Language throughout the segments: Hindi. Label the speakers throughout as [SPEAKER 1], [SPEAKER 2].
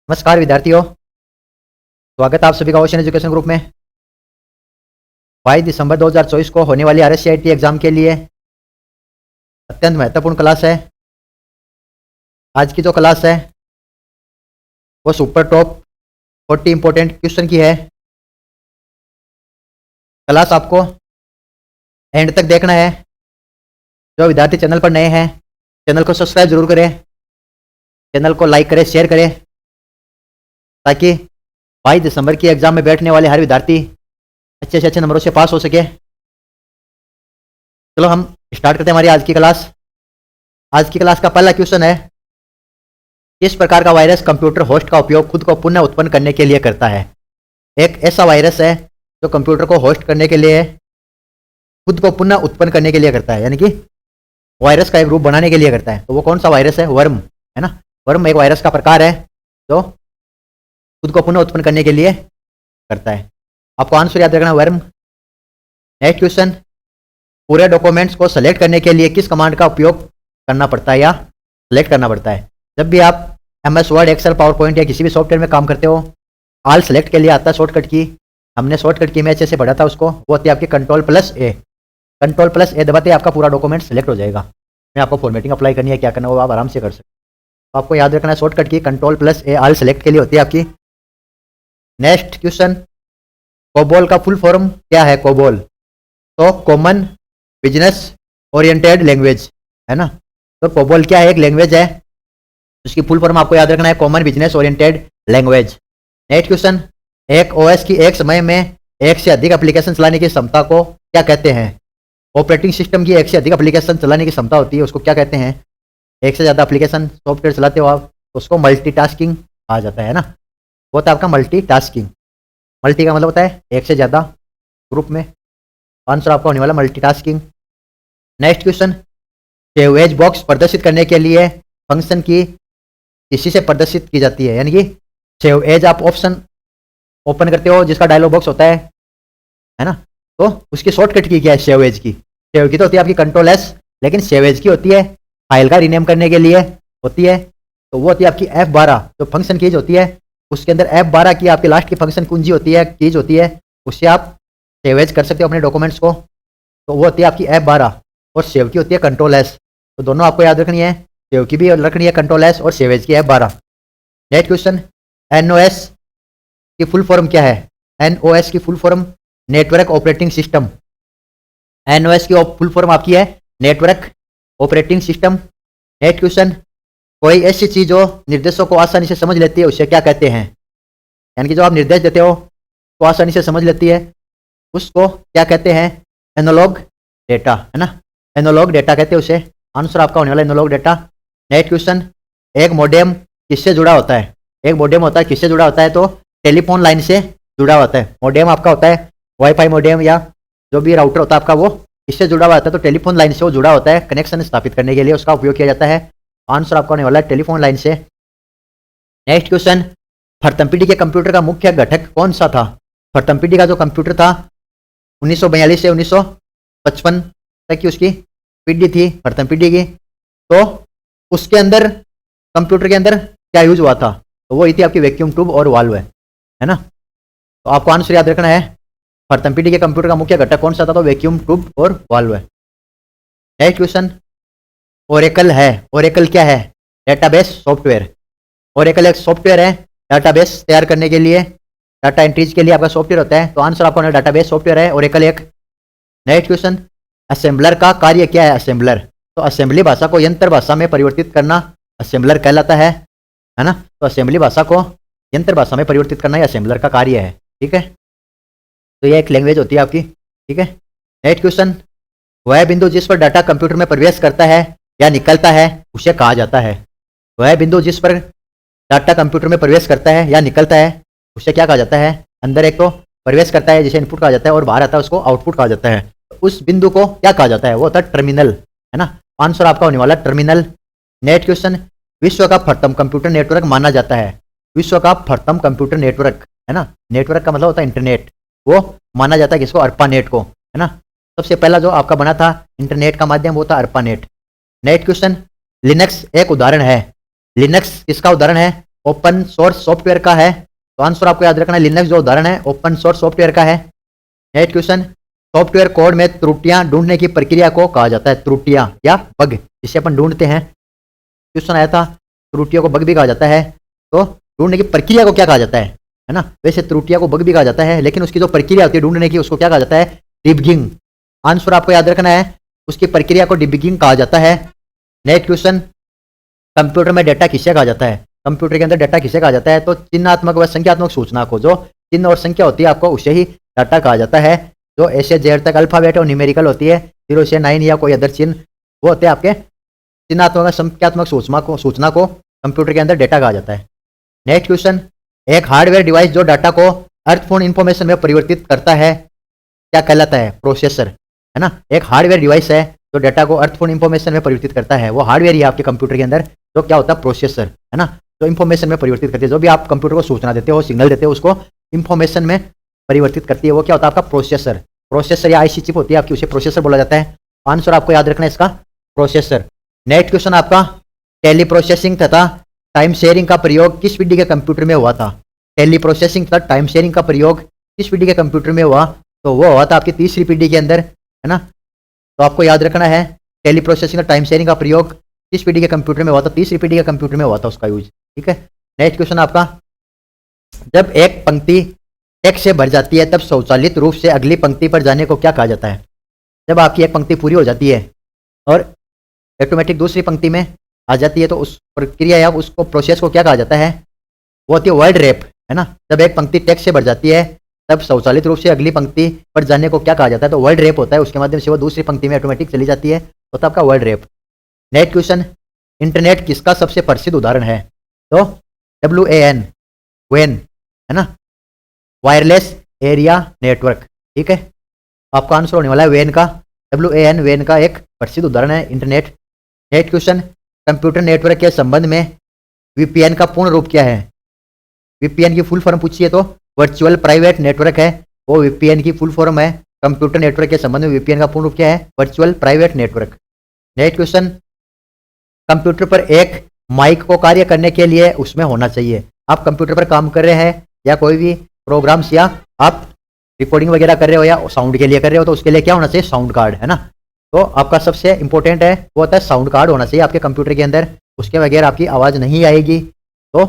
[SPEAKER 1] नमस्कार विद्यार्थियों, स्वागत है आप सभी का ओशन एजुकेशन ग्रुप में। 22 दिसंबर 2024 को होने वाली RSCIT एग्जाम के लिए अत्यंत महत्वपूर्ण क्लास है। आज की जो क्लास है वो सुपर टॉप 40 इंपॉर्टेंट क्वेश्चन की है। क्लास आपको एंड तक देखना है। जो विद्यार्थी चैनल पर नए हैं, चैनल को सब्सक्राइब जरूर करें, चैनल को लाइक करें, शेयर करें, ताकि 22 दिसंबर की एग्जाम में बैठने वाले हर विद्यार्थी अच्छे से अच्छे नंबरों से पास हो सके। चलो हम स्टार्ट करते हैं हमारी आज की क्लास। आज की क्लास का पहला क्वेश्चन है, किस प्रकार का वायरस कंप्यूटर होस्ट का उपयोग खुद को पुनः उत्पन्न करने के लिए करता है। एक ऐसा वायरस है जो कंप्यूटर को होस्ट करने के लिए खुद को पुनः उत्पन्न करने के लिए करता है, यानी कि वायरस का एक रूप बनाने के लिए करता है। तो वो कौन सा वायरस है? वर्म, है ना। वर्म एक वायरस का प्रकार है जो खुद को पुनः उत्पन्न करने के लिए करता है। आपको आंसर याद रखना, वर्म। नेक्स्ट क्वेश्चन, पूरे डॉक्यूमेंट्स को सेलेक्ट करने के लिए किस कमांड का उपयोग करना पड़ता है या सेलेक्ट करना पड़ता है। जब भी आप MS Word, Excel, PowerPoint या किसी भी सॉफ्टवेयर में काम करते हो, ऑल सेलेक्ट के लिए आता है शॉर्टकट की। हमने शॉर्टकट की में अच्छे से पढ़ा था उसको, वो होती है आपकी Ctrl+A। Ctrl+A दबाते ही आपका पूरा डॉक्यूमेंट सेलेक्ट हो जाएगा। मैं आपको फॉर्मेटिंग अप्लाई करनी है, क्या करना है वो आप आराम से कर सकते हो। आपको याद रखना है शॉर्टकट की Ctrl+A ऑल सेलेक्ट के लिए होती है आपकी। नेक्स्ट क्वेश्चन, कोबोल का फुल फॉर्म क्या है? कोबोल तो कॉमन बिजनेस ओरिएंटेड लैंग्वेज, है ना। तो कोबोल क्या है? एक लैंग्वेज है, उसकी फुल फॉर्म आपको याद रखना है common business oriented language. Next question, एक OS की एक समय में एक से अधिक एप्लीकेशन चलाने की क्षमता को क्या कहते हैं। ऑपरेटिंग सिस्टम की एक से अधिक एप्लीकेशन चलाने की क्षमता होती है, उसको क्या कहते हैं? एक से ज़्यादा एप्लीकेशन सॉफ्टवेयर चलाते हो आप, उसको मल्टीटास्किंग कहा जाता है ना। वो होता है आपका मल्टीटास्किंग। मल्टी का मतलब होता है एक से ज़्यादा, ग्रुप में। आंसर आपका होने वाला multitasking. Next question, save as box प्रदर्शित करने के लिए फंक्शन की किसी से प्रदर्शित की जाती है, यानी कि सेव एज आप ऑप्शन ओपन करते हो जिसका डायलॉग बॉक्स होता है ना, तो उसकी शॉर्टकट की क्या है? सेव एज की। सेव की तो होती है आपकी Ctrl+S, लेकिन सेव एज की होती है फाइल का रीनेम करने के लिए होती है, तो वो होती है आपकी F12। जो फंक्शन कीज होती है उसके अंदर F12 की आपकी लास्ट की फंक्शन कुंजी होती है, कीज होती है, उससे आप सेव एज कर सकते हो अपने डॉक्यूमेंट्स को। तो वो होती है आपकी F12 और सेव की होती है Ctrl+S। तो दोनों आपको याद रखनी है, सेव की भी रखनी है Ctrl+S और सेव एज की F12। नेक्स्ट क्वेश्चन, NOS की फुल फॉर्म क्या है? NOS की full form network operating system. NOS की फुल फॉर्म आपकी है network operating system. Next question, कोई ऐसी चीज जो निर्देशों को आसानी से समझ लेती है उसे क्या कहते हैं? यानी कि जो आप निर्देश देते हो तो आसानी से समझ लेती है, उसको क्या कहते हैं? एनालॉग डेटा, है ना। एनालॉग डेटा कहते हैं उसे। आंसर आपका होने वाला एनालॉग डेटा। नेक्स्ट क्वेश्चन, एक मॉडेम किससे जुड़ा होता है? एक मॉडेम होता है किससे जुड़ा होता है? तो टेलीफोन लाइन से जुड़ा होता है। मॉडेम आपका होता है वाईफाई मॉडेम या जो भी राउटर होता है आपका, वो किससे जुड़ा हुआ होता है? तो टेलीफोन लाइन से वो जुड़ा होता है। कनेक्शन स्थापित करने के लिए उसका उपयोग किया जाता है। आंसर आपका होने वाला है टेलीफोन लाइन से। नेक्स्ट क्वेश्चन, फर्तम्पीडी के कंप्यूटर का मुख्य घटक कौन सा था? फर्तम्पीडी का जो कंप्यूटर था 1942 से 1955 तक की उसकी पीडी थी फर्तम्पीडी की। तो उसके अंदर, कंप्यूटर के अंदर क्या यूज हुआ था? तो वो थी आपकी वैक्यूम ट्यूब और वाल्व, है ना। तो आपको आंसर याद रखना है, फर्तम्पीडी के कंप्यूटर का मुख्य घटक कौन सा था? तो वैक्यूम ट्यूब और वाल्व है। नेक्स्ट क्वेश्चन, ओरेकल है। ओरेकल क्या है? Database software. ओरेकल एक सॉफ्टवेयर है डेटाबेस तैयार करने के लिए, डाटा एंट्रीज के लिए आपका सॉफ्टवेयर होता है। तो आंसर आपका डेटाबेस सॉफ्टवेयर है ओरेकल एक। नेक्स्ट क्वेश्चन, असेंबलर का कार्य क्या है? असेंबलर तो असेंबली भाषा को यंत्र भाषा में परिवर्तित करना असेंबलर कहलाता है ना। तो असेंबली भाषा को यंत्र भाषा में परिवर्तित करना ही असेंबलर का कार्य है, ठीक है। तो यह एक लैंग्वेज होती है आपकी, ठीक है। नेक्स्ट क्वेश्चन, वह बिंदु जिस पर डाटा कंप्यूटर में प्रवेश करता है या निकलता है उसे कहा जाता है। वह बिंदु जिस पर डाटा कंप्यूटर में प्रवेश करता है या निकलता है उसे क्या कहा जाता है? अंदर एक तो प्रवेश करता है जिसे इनपुट कहा जाता है, और बाहर आता है उसको आउटपुट कहा जाता है। तो उस बिंदु को क्या कहा जाता है? वो होता है टर्मिनल, है ना। आंसर आपका होने वाला टर्मिनल। नेक्स्ट क्वेश्चन, विश्व का प्रथम कंप्यूटर नेटवर्क माना जाता है। विश्व का प्रथम कंप्यूटर नेटवर्क, है ना। नेटवर्क का मतलब होता है इंटरनेट, वो माना जाता है किसको? अर्पानेट को, है ना। सबसे पहला जो आपका बना था इंटरनेट का माध्यम वो था अर्पानेट। नेक्स्ट क्वेश्चन, लिनक्स एक उदाहरण है। लिनक्स किसका उदाहरण है? ओपन सोर्स सॉफ्टवेयर का है, तो आंसर आपको याद रखना है लिनक्स जो उदाहरण है ओपन सोर्स सॉफ्टवेयर का है। नेक्स्ट क्वेश्चन, सॉफ्टवेयर कोड में त्रुटियां ढूंढने की प्रक्रिया को कहा जाता है, त्रुटियां या बग जिसे अपन ढूंढते हैं। क्वेश्चन आया था त्रुटियों को बग भी कहा जाता है, तो ढूंढने की प्रक्रिया को क्या कहा जाता है ना। वैसे त्रुटियां को बग भी कहा जाता है, लेकिन उसकी जो प्रक्रिया होती है ढूंढने की उसको क्या कहा जाता है, डिबगिंग। आंसर आपको याद रखना है, उसकी प्रक्रिया को डिबगिंग कहा जाता है। नेक्स्ट क्वेश्चन, कंप्यूटर में डेटा किसे कहा जाता है, कंप्यूटर के अंदर डेटा किसे कहा जाता है, तो चिन्हात्मक व संख्यात्मक सूचना को, जो चिन्ह और संख्या होती है आपको उसे ही डाटा कहा जाता है। जो ए से जेड तक अल्फाबेट और न्यूमेरिकल होती है 0 से 9 या कोई अदर चिन्ह, वो होते हैं आपके चिन्हात्मक संख्यात्मक सूचना को कंप्यूटर के अंदर डेटा कहा जाता है। नेक्स्ट क्वेश्चन, एक हार्डवेयर डिवाइस जो डाटा को अर्थपूर्ण इंफॉर्मेशन में परिवर्तित करता है क्या कहलाता है, प्रोसेसर, है ना। एक हार्डवेयर डिवाइस है जो डाटा को अर्थपूर्ण इंफॉर्मेशन में परिवर्तित करता है, वो हार्डवेयर ही है आपके कंप्यूटर के अंदर, जो क्या होता है प्रोसेसर, है ना, जो इंफॉर्मेशन में परिवर्तित करती है। जो भी आप कंप्यूटर को सूचना देते हो, सिग्नल देते हो, उसको इंफॉर्मेशन में परिवर्तित करती है, वो क्या होता है आपका प्रोसेसर। प्रोसेसर या आईसी चिप होती है आपकी, उसे प्रोसेसर बोला जाता है। आंसर आपको याद रखना है इसका प्रोसेसर। नेक्स्ट क्वेश्चन आपका, टेली प्रोसेसिंग तथा टाइम शेयरिंग का प्रयोग किस पीढ़ी के कंप्यूटर में हुआ था। टेली प्रोसेसिंग तथा टाइम शेयरिंग का प्रयोग किस पीढ़ी के कंप्यूटर में हुआ, तो वो हुआ था आपकी तीसरी पीढ़ी के अंदर, है ना। तो आपको याद रखना है टेली प्रोसेसिंग और टाइम शेयरिंग का प्रयोग किस पीढ़ी के कंप्यूटर में हुआ था, तीसरी पीढ़ी के कंप्यूटर में हुआ था उसका यूज, ठीक है। नेक्स्ट क्वेश्चन आपका, जब एक पंक्ति टेक्स्ट से भर जाती है तब स्वचालित रूप से अगली पंक्ति पर जाने को क्या कहा जाता है। जब आपकी एक पंक्ति पूरी हो जाती है और ऑटोमेटिक दूसरी पंक्ति में आ जाती है, तो उस प्रक्रिया या उसको प्रोसेस को क्या कहा जाता है, वो होती है वर्ड रैप, है ना। जब एक पंक्ति टेक्स्ट से भर जाती है तब स्वचालित रूप से अगली पंक्ति पर जाने को क्या कहा जाता है, तो वर्ड रैप होता है। उसके माध्यम से वो दूसरी पंक्ति में ऑटोमेटिक चली जाती है, तो तब आपका word rap. Next question, internet किसका सबसे प्रसिद्ध उदाहरण है, तो WAN, WAN, है ना, वायरलेस एरिया नेटवर्क, ठीक है। आपका आंसर होने वाला है WAN का, WAN, WAN का एक प्रसिद्ध उदाहरण है internet. Next question, computer network के संबंध में VPN का पूर्ण रूप क्या है। VPN की फुल फॉर्म पूछिए तो वर्चुअल प्राइवेट नेटवर्क है, वो VPN की फुल फॉर्म है। कंप्यूटर नेटवर्क के संबंध में VPN का पूर्ण रूप क्या है, virtual private network. Next question, computer पर एक माइक को कार्य करने के लिए उसमें होना चाहिए। आप कंप्यूटर पर काम कर रहे हैं या कोई भी प्रोग्राम्स या आप रिकॉर्डिंग वगैरह कर रहे हो या साउंड के लिए कर रहे हो, तो उसके लिए क्या होना चाहिए, साउंड कार्ड, है ना। तो आपका सबसे इंपॉर्टेंट है वो होता है साउंड कार्ड होना चाहिए आपके कंप्यूटर के अंदर, उसके बगैर आपकी आवाज़ नहीं आएगी। तो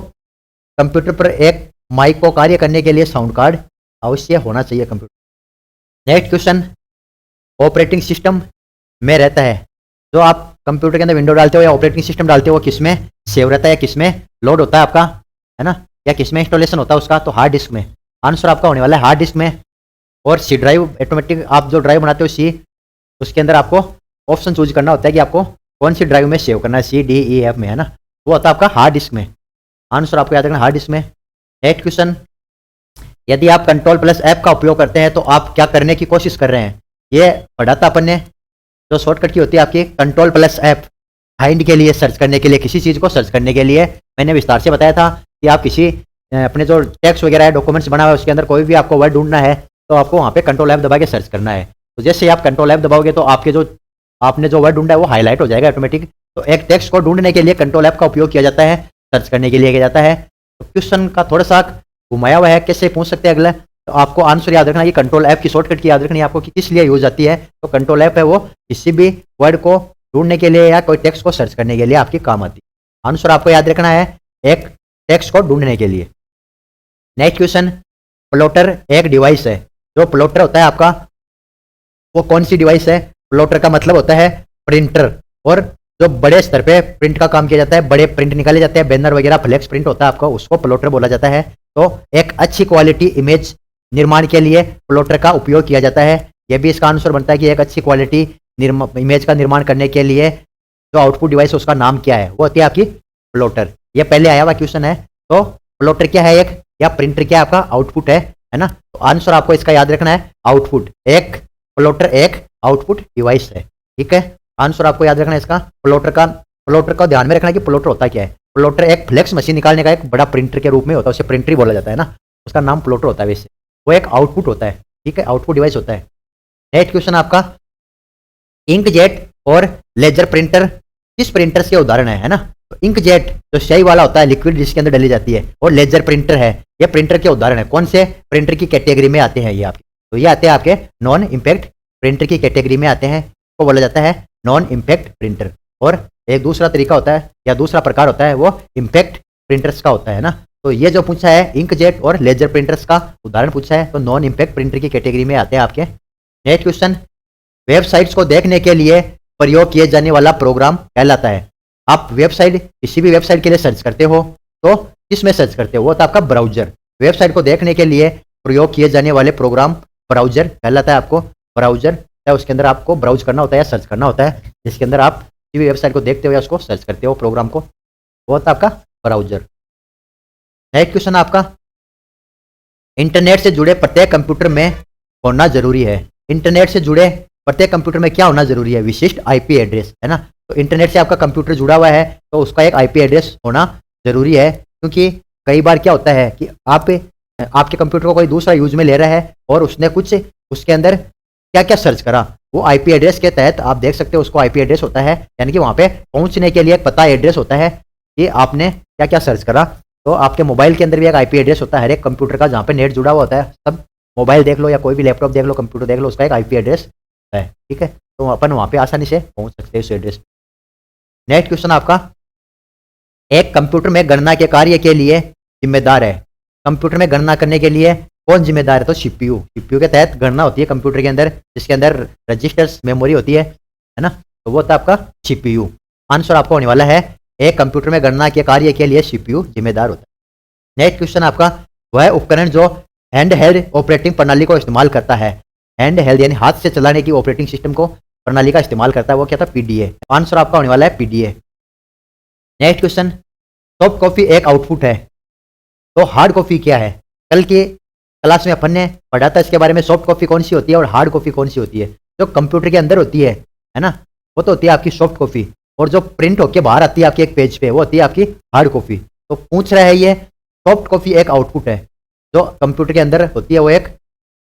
[SPEAKER 1] कंप्यूटर पर एक माइक को कार्य करने के लिए साउंड कार्ड अवश्य होना चाहिए computer. Next question, operating system में रहता है, जो आप कंप्यूटर के अंदर विंडो डालते हो या ऑपरेटिंग सिस्टम डालते हो, वो किस में सेव रहता है या किस में लोड होता है आपका, है ना, या किस में इंस्टॉलेशन होता है उसका, तो हार्ड डिस्क में। आंसर आपका होने वाला है हार्ड डिस्क में। और सी ड्राइव, ऑटोमेटिक आप जो ड्राइव बनाते हो सी, उसके अंदर आपको ऑप्शन चूज करना होता है कि आपको कौन सी ड्राइव में सेव करना है, CDEF में, है ना, वो होता है आपका हार्ड डिस्क में। आंसर आपको याद रखना हार्ड डिस्क में। नेक्स्ट क्वेश्चन, यदि आप Ctrl+F का उपयोग करते हैं तो आप क्या करने की कोशिश कर रहे हैं। ये पढ़ा था अपन ने, जो शॉर्टकट की होती है आपकी Ctrl+F, फाइंड के लिए, सर्च करने के लिए, किसी चीज़ को सर्च करने के लिए मैंने विस्तार से बताया था कि आप किसी अपने जो टेक्स्ट वगैरह है, डॉक्यूमेंट्स बना हुआ है, उसके अंदर कोई भी आपको वर्ड ढूंढना है तो आपको वहाँ पे Ctrl+F दबा के सर्च करना है। तो जैसे आप Ctrl+F दबाओगे तो आपके जो आपने जो वर्ड ढूंढा है वो हाईलाइट हो जाएगा ऑटोमेटिक। तो एक टेक्स्ट को ढूंढने के लिए Ctrl+F का उपयोग किया जाता है, सर्च करने के लिए किया जाता है। तो क्वेश्चन का थोड़ा सा घुमाया हुआ है, कैसे पूछ सकते हैं अगला, तो आपको आंसर याद रखना है कि Ctrl+F की शॉर्टकट की याद रखनी है आपको कि किस लिए यूज आती है। तो Ctrl+F है वो किसी भी वर्ड को ढूंढने के लिए या कोई टेक्स्ट को सर्च करने के लिए आपकी काम आती है। आंसर आपको याद रखना है एक टेक्स्ट को ढूंढने के लिए। नेक्स्ट क्वेश्चन, प्लॉटर एक डिवाइस है, जो प्लॉटर होता है आपका वो कौन सी डिवाइस है। प्लॉटर का मतलब होता है प्रिंटर, और जो बड़े स्तर पे प्रिंट का काम किया जाता है, बड़े प्रिंट निकाले जाते हैं, बैनर वगैरह फ्लेक्स प्रिंट होता है आपका, उसको प्लॉटर बोला जाता है। तो एक अच्छी क्वालिटी इमेज निर्माण के लिए प्लॉटर का उपयोग किया जाता है। यह भी इसका आंसर बनता है कि एक अच्छी क्वालिटी इमेज का निर्माण करने के लिए जो आउटपुट डिवाइस है उसका नाम क्या है, वो होती है आपकी प्लॉटर। ये पहले आया हुआ क्वेश्चन है। तो प्लॉटर क्या है एक, या प्रिंटर क्या है आपका, आउटपुट है ना। तो आंसर आपको इसका याद रखना है आउटपुट। एक प्लॉटर एक आउटपुट डिवाइस है, ठीक है। आंसर आपको याद रखना है इसका प्लॉटर का ध्यान में रखना है कि प्लॉटर होता क्या है। प्लॉटर एक फ्लेक्स मशीन निकालने का एक बड़ा प्रिंटर के रूप में होता है, उसे प्रिंटर ही बोला जाता है ना, उसका नाम प्लॉटर होता है। वैसे वो एक आउटपुट होता है, ठीक है, आउटपुट डिवाइस होता है। नेक्स्ट क्वेश्चन आपका, इंकजेट और लेजर प्रिंटर किस प्रिंटर्स के उदाहरण है ना। तो इंकजेट जो स्याही वाला होता है, लिक्विड जिसके अंदर डली जाती है, और लेजर प्रिंटर है, ये प्रिंटर के उदाहरण है। कौन से प्रिंटर की कैटेगरी में आते हैं ये आपके? तो ये आते हैं आपके नॉन इम्पैक्ट प्रिंटर की कैटेगरी में आते हैं, को बोला जाता है नॉन इम्पैक्ट प्रिंटर। और एक दूसरा तरीका होता है या दूसरा प्रकार होता है वो इम्पैक्ट प्रिंटर्स का होता है ना। तो ये जो पूछा है इंकजेट और लेजर प्रिंटर्स का उदाहरण पूछा है, तो नॉन इम्पैक्ट प्रिंटर की कैटेगरी में आते हैं आपके। नेक्स्ट क्वेश्चन, वेबसाइट्स को देखने के लिए प्रयोग किए जाने वाला प्रोग्राम कहलाता है। आप वेबसाइट, किसी भी वेबसाइट के लिए सर्च करते हो तो किस में सर्च करते हो? वो तो आपका ब्राउजर। वेबसाइट को देखने के लिए प्रयोग किए जाने वाले प्रोग्राम ब्राउजर कहलाता है। आपको ब्राउजर है, उसके अंदर आपको ब्राउज करना होता है या सर्च करना होता है, जिसके अंदर आप किसी भी वेबसाइट को देखते हो या उसको सर्च करते हो प्रोग्राम को, वो होता है आपका ब्राउजर। नेक्स्ट क्वेश्चन आपका, इंटरनेट से जुड़े प्रत्येक कंप्यूटर में होना जरूरी है। इंटरनेट से जुड़े प्रत्येक कंप्यूटर में क्या होना जरूरी है? विशिष्ट आईपी एड्रेस, है ना। तो इंटरनेट से आपका कंप्यूटर जुड़ा हुआ है तो उसका एक आईपी एड्रेस होना जरूरी है, क्योंकि कई बार क्या होता है कि आपके कंप्यूटर को कोई दूसरा यूज में ले रहा है और उसने कुछ उसके अंदर क्या क्या सर्च करा, वो आईपी एड्रेस के तहत आप देख सकते हो, उसको आईपी एड्रेस होता है, यानी कि वहां पे पहुंचने के लिए एक पता एड्रेस होता है कि आपने क्या क्या सर्च करा। तो आपके मोबाइल के अंदर भी एक आईपी एड्रेस होता है हर एक कंप्यूटर का, जहाँ पे नेट जुड़ा हुआ होता है। सब मोबाइल देख लो या कोई भी लैपटॉप देख लो, कंप्यूटर देख लो, उसका एक आईपी एड्रेस है, ठीक है। तो अपन वहाँ पे आसानी से पहुंच सकते हैं उस एड्रेस। नेक्स्ट क्वेश्चन आपका, एक कंप्यूटर में गणना के कार्य के लिए जिम्मेदार है। कंप्यूटर में गणना करने के लिए कौन जिम्मेदार है? तो सीपीयू। सीपीयू के तहत गणना होती है कंप्यूटर के अंदर, जिसके अंदर रजिस्टर्स मेमोरी होती है ना। तो वो होता है आपका सीपीयू। आंसर आपका होने वाला है, एक कंप्यूटर में गणना के कार्य के लिए सीपीयू जिम्मेदार होता है। नेक्स्ट क्वेश्चन आपका, वह उपकरण जो हैंड हेल्ड ऑपरेटिंग प्रणाली को इस्तेमाल करता है, हैंड हेल्ड यानी हाथ से चलाने की ऑपरेटिंग सिस्टम को प्रणाली का इस्तेमाल करता है, वो क्या था? पीडीए। आंसर आपका होने वाला है PDA. Next question, soft copy एक आउटपुट है, तो हार्ड कॉपी क्या है? कल के क्लास में अपन ने पढ़ा था इसके बारे में, सॉफ्ट कॉपी कौन सी होती है और हार्ड कॉपी कौन सी होती है। जो कंप्यूटर के अंदर होती है ना, वो तो होती है आपकी सॉफ्ट कॉपी, और जो प्रिंट होकर बाहर आती है आपके एक पेज पे, वो होती है आपकी हार्ड कॉपी। तो पूछ रहा है ये सॉफ्ट कॉपी एक आउटपुट है, जो कंप्यूटर के अंदर होती है वो एक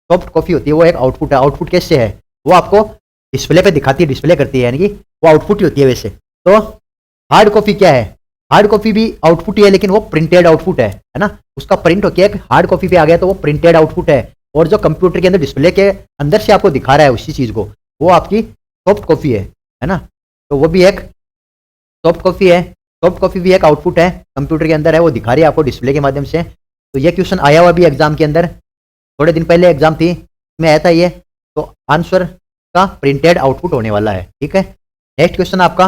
[SPEAKER 1] सॉफ्ट कॉपी होती है, वो एक आउटपुट है। आउटपुट कैसे है? वो आपको डिस्प्ले पे दिखाती है, डिस्प्ले करती है, यानी कि वो आउटपुट ही होती है वैसे। तो हार्ड कॉपी क्या है? हार्ड कॉपी भी आउटपुट ही है, लेकिन वो प्रिंटेड आउटपुट है ना। उसका प्रिंट होकर एक हार्ड कॉपी पे आ गया तो वो प्रिंटेड आउटपुट है, और जो कंप्यूटर के अंदर डिस्प्ले के अंदर से आपको दिखा रहा है उसी चीज को, वो आपकी सॉफ्ट कॉपी है ना। तो वो भी एक सॉफ्ट कॉपी है। सॉफ्ट कॉपी भी एक आउटपुट है, कंप्यूटर के अंदर है, वो दिखा रही है आपको डिस्प्ले के माध्यम से। तो ये क्वेश्चन आया हुआ भी एग्जाम के अंदर, थोड़े दिन पहले एग्जाम थी में आया था ये। तो आंसर का प्रिंटेड आउटपुट होने वाला है, ठीक है। नेक्स्ट क्वेश्चन आपका,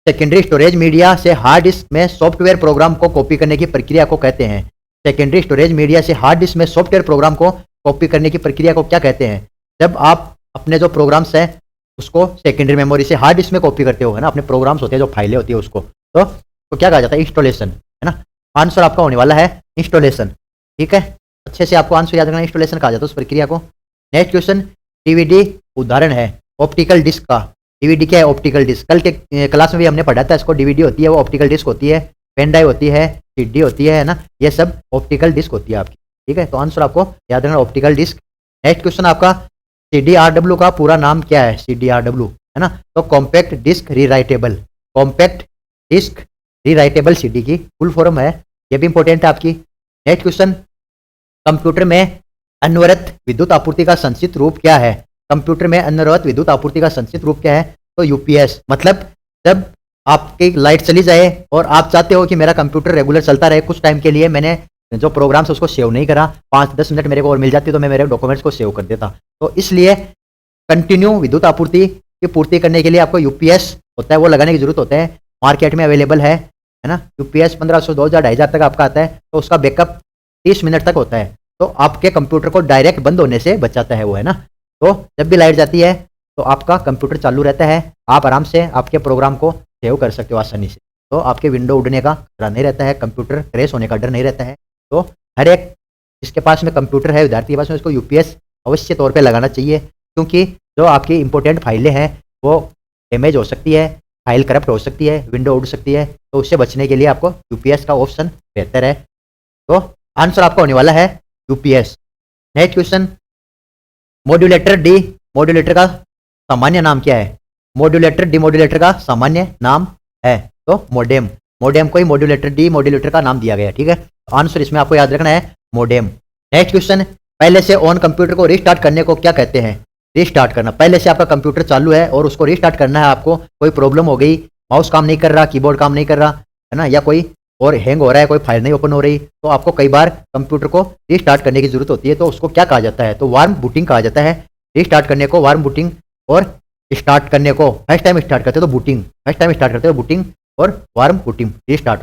[SPEAKER 1] सेकेंडरी स्टोरेज मीडिया से हार्ड डिस्क में सॉफ्टवेयर प्रोग्राम को कॉपी करने की प्रक्रिया को कहते हैं। सेकेंडरी स्टोरेज मीडिया से हार्ड डिस्क में सॉफ्टवेयर प्रोग्राम को कॉपी करने की प्रक्रिया को क्या कहते हैं? जब आप अपने जो प्रोग्राम्स हैं उसको सेकेंडरी मेमोरी से हार्ड डिस्क में कॉपी करते हो, है ना, अपने प्रोग्राम्स होते हैं जो फाइलें होती है उसको, तो क्या कहा जाता है? इंस्टॉलेशन, है ना। आंसर आपका होने वाला है इंस्टॉलेशन, ठीक है। अच्छे से आपको आंसर याद रखना, इंस्टॉलेशन कहा जाता है उस प्रक्रिया को। नेक्स्ट क्वेश्चन, डीवीडी उदाहरण है ऑप्टिकल डिस्क का। डीवीडी क्या है? Optical disc. कल के क्लास में भी हमने पढ़ा था इसको। डीवीडी होती है वो ऑप्टिकल डिस्क होती है, पेन ड्राइव होती है, सीडी होती है ना, ये सब ऑप्टिकल डिस्क होती है आपकी, ठीक है। तो आंसर आपको याद रखना ऑप्टिकल डिस्क। नेक्स्ट क्वेश्चन आपका, CDRW का पूरा नाम क्या है? CDRW, है ना, तो compact disc rewritable. Compact disc rewritable CD की फुल फॉर्म है, ये भी इंपॉर्टेंट है आपकी। नेक्स्ट क्वेश्चन, कंप्यूटर में अनवरत विद्युत आपूर्ति का संक्षिप्त रूप क्या है? कंप्यूटर में अनवरत विद्युत आपूर्ति का संक्षिप्त रूप क्या है? तो यूपीएस। मतलब जब आपकी लाइट चली जाए और आप चाहते हो कि मेरा कंप्यूटर रेगुलर चलता रहे, कुछ टाइम के लिए मैंने जो प्रोग्राम्स उसको सेव नहीं करा, 5-10 मिनट मेरे को और मिल जाती तो मैं मेरे डॉक्यूमेंट्स को सेव कर देता। तो इसलिए कंटिन्यू विद्युत आपूर्ति की पूर्ति करने के लिए आपको यूपीएस होता है, वो लगाने की जरूरत होता है। मार्केट में अवेलेबल है ना, यूपीएस 1500, 2000, 2500 तक आपका आता है। तो उसका बैकअप 30 मिनट तक होता है, तो आपके कंप्यूटर को डायरेक्ट बंद होने से बचाता है वो, है ना। तो जब भी लाइट जाती है तो आपका कंप्यूटर चालू रहता है, आप आराम से आपके प्रोग्राम को सेव कर सकते हो आसानी से। तो आपके विंडो उड़ने का खतरा नहीं रहता है, कंप्यूटर क्रैश होने का डर नहीं रहता है। तो हर एक जिसके पास में कंप्यूटर है, विद्यार्थी के पास में, उसको यूपीएस अवश्य तौर पे लगाना चाहिए, क्योंकि जो आपकी इंपॉर्टेंट फाइलें हैं वो डैमेज हो सकती है, फाइल करप्ट हो सकती है, विंडो उड़ सकती है। तो उससे बचने के लिए आपको यूपीएस का ऑप्शन बेहतर है। तो आंसर आपका होने वाला है UPS. Next question, modulator D modulator का सामान्य नाम क्या है? मॉड्यूलेटर डी मॉड्यूलेटर का सामान्य नाम है तो मोडेम। मोडेम को ही मॉड्यूलेटर डी मॉड्यूलेटर का नाम दिया गया, ठीक है। आंसर इसमें आपको याद रखना है मोडेम। नेक्स्ट क्वेश्चन, पहले से ऑन कंप्यूटर को रिस्टार्ट करने को क्या कहते हैं? रिस्टार्ट करना, पहले से आपका कंप्यूटर चालू है और उसको रिस्टार्ट करना है आपको, कोई प्रॉब्लम हो गई, माउस काम नहीं कर रहा, कीबोर्ड काम नहीं कर रहा है ना, या कोई और हैंग हो रहा है, कोई फाइल नहीं ओपन हो रही, तो आपको कई बार कंप्यूटर को रिस्टार्ट करने की जरूरत होती है, तो उसको क्या कहा जाता है? तो वार्म बूटिंग कहा जाता है। रिस्टार्ट करने को वार्म बूटिंग, और स्टार्ट करने को फर्स्ट टाइम स्टार्ट करते हो तो बूटिंग, फर्स्ट टाइम स्टार्ट करते हो बूटिंग, और warm booting restart.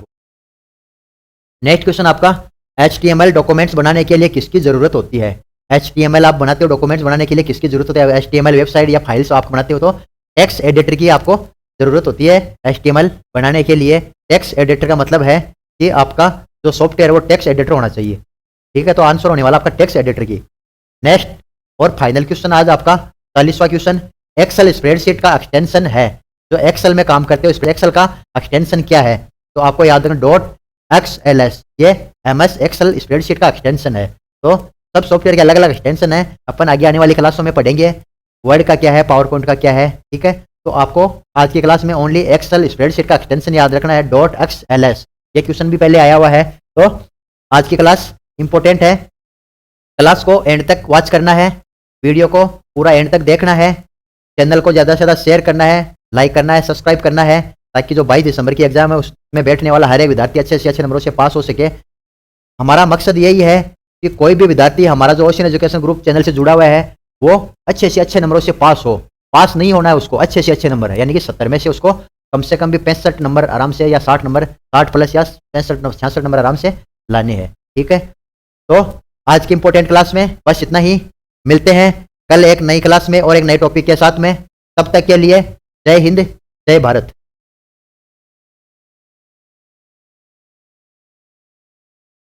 [SPEAKER 1] Next question आपका, HTML डॉक्यूमेंट्स बनाने के लिए किसकी जरूरत होती है? HTML आप बनाते हो डॉक्यूमेंट्स बनाने के लिए किसकी जरूरत होती है? HTML वेबसाइट या फाइल्स आप बनाते हो तो टेक्स्ट एडिटर की आपको जरूरत होती है। HTML बनाने के लिए टेक्स्ट एडिटर का मतलब है कि आपका जो सॉफ्टवेयर है वो टेक्स्ट एडिटर होना चाहिए, ठीक है। तो आंसर होने वाला आपका टेक्स्ट एडिटर की। नेक्स्ट और फाइनल क्वेश्चन आज आपका 40वां क्वेश्चन, एक्सेल स्प्रेडशीट का एक्सटेंशन है, जो एक्सेल में काम करते हो एक्सेल का एक्सटेंशन क्या है? तो आपको याद रखना .xls, ये MS एक्सेल स्प्रेडशीट का एक्सटेंशन है। तो सब सॉफ्टवेयर के अलग अलग एक्सटेंशन है, अपन आगे आने वाली क्लासों में पढ़ेंगे वर्ड का क्या है, पावर पॉइंट का क्या है, ठीक है। तो आपको आज की क्लास में ओनली एक्सेल स्प्रेडशीट का एक्सटेंशन याद रखना है .xls। ये क्वेश्चन भी पहले आया हुआ है, तो आज की क्लास इंपॉर्टेंट है। क्लास को एंड तक वॉच करना है, वीडियो को पूरा एंड तक देखना है, चैनल को ज़्यादा से ज़्यादा शेयर करना है, लाइक करना है, सब्सक्राइब करना है, ताकि जो 22 दिसंबर की एग्जाम है उसमें बैठने वाला हर एक विद्यार्थी अच्छे से अच्छे नंबरों से पास हो सके। हमारा मकसद यही है कि कोई भी विद्यार्थी हमारा जो ओशन एजुकेशन ग्रुप चैनल से जुड़ा हुआ है वो अच्छे से अच्छे नंबरों से पास हो। पास नहीं होना है उसको, अच्छे से अच्छे नंबर है, यानी कि 70 में से उसको कम से कम भी 65 नंबर आराम से, या 60 नंबर, 60 प्लस या 66 नंबर आराम से लाने हैं, ठीक है। तो आज की इंपॉर्टेंट क्लास में बस इतना ही, मिलते हैं कल एक नई क्लास में और एक नए टॉपिक के साथ में। तब तक के लिए जय हिंद, जय भारत।